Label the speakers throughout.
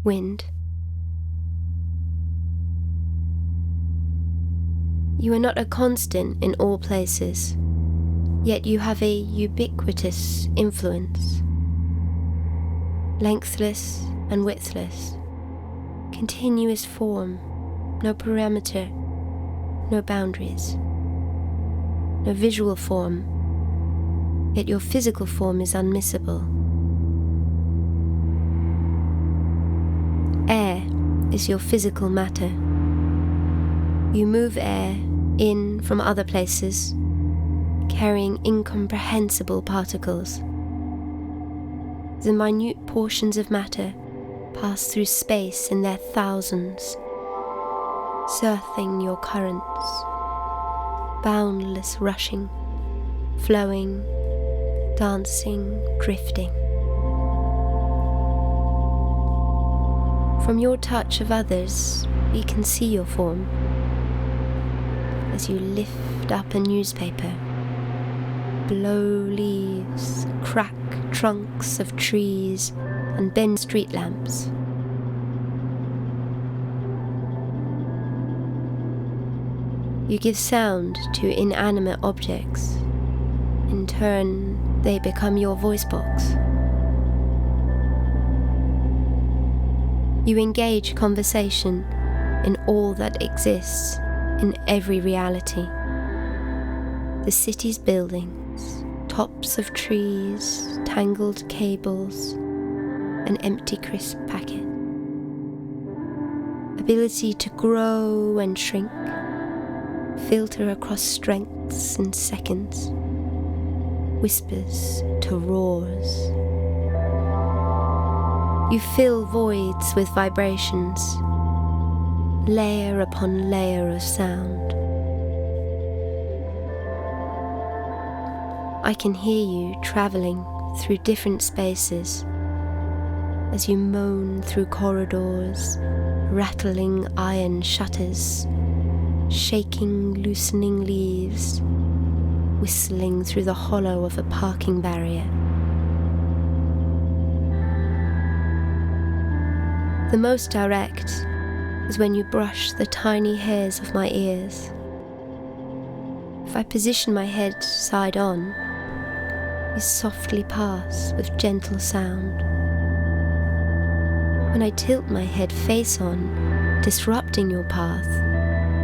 Speaker 1: Wind. You are not a constant in all places, yet you have a ubiquitous influence. Lengthless and widthless, continuous form, no parameter, no boundaries, no visual form, yet your physical form is unmissable. Air is your physical matter. You move air in from other places, carrying incomprehensible particles. The minute portions of matter pass through space in their thousands, surfing your currents, boundless rushing, flowing, dancing, drifting. From your touch of others, we can see your form. As you lift up a newspaper, blow leaves, crack trunks of trees, and bend street lamps. You give sound to inanimate objects. In turn, they become your voice box. You engage conversation in all that exists, in every reality. The city's buildings, tops of trees, tangled cables, an empty crisp packet. Ability to grow and shrink, filter across strengths and seconds, whispers to roars. You fill voids with vibrations, layer upon layer of sound. I can hear you travelling through different spaces as you moan through corridors, rattling iron shutters, shaking, loosening leaves, whistling through the hollow of a parking barrier. The most direct is when you brush the tiny hairs of my ears. If I position my head side on, you softly pass with gentle sound. When I tilt my head face on, disrupting your path,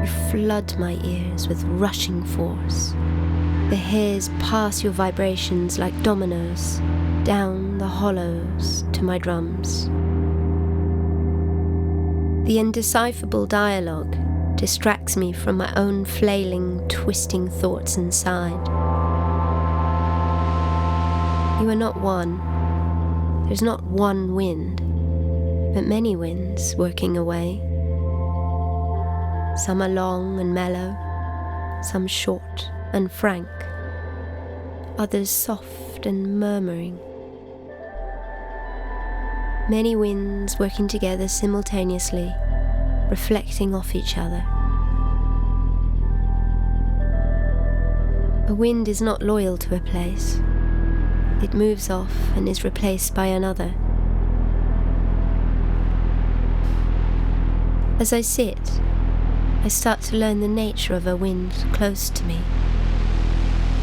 Speaker 1: you flood my ears with rushing force. The hairs pass your vibrations like dominoes down the hollows to my drums. The indecipherable dialogue distracts me from my own flailing, twisting thoughts inside. You are not one. There's not one wind, but many winds working away. Some are long and mellow, some short and frank, others soft and murmuring. Many winds working together simultaneously, reflecting off each other. A wind is not loyal to a place. It moves off and is replaced by another. As I sit, I start to learn the nature of a wind close to me.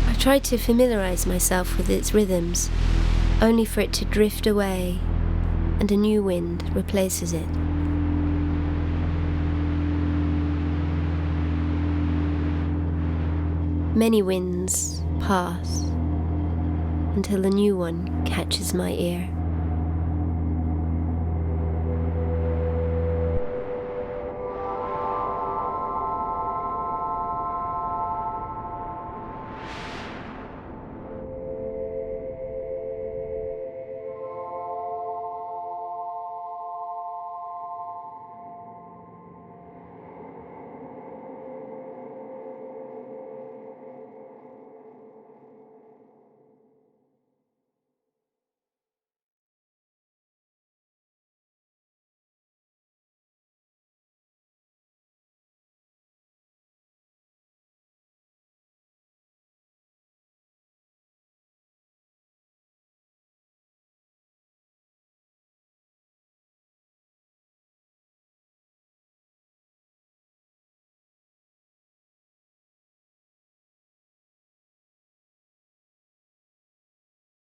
Speaker 1: I try to familiarize myself with its rhythms, only for it to drift away, and a new wind replaces it. Many winds pass until a new one catches my ear.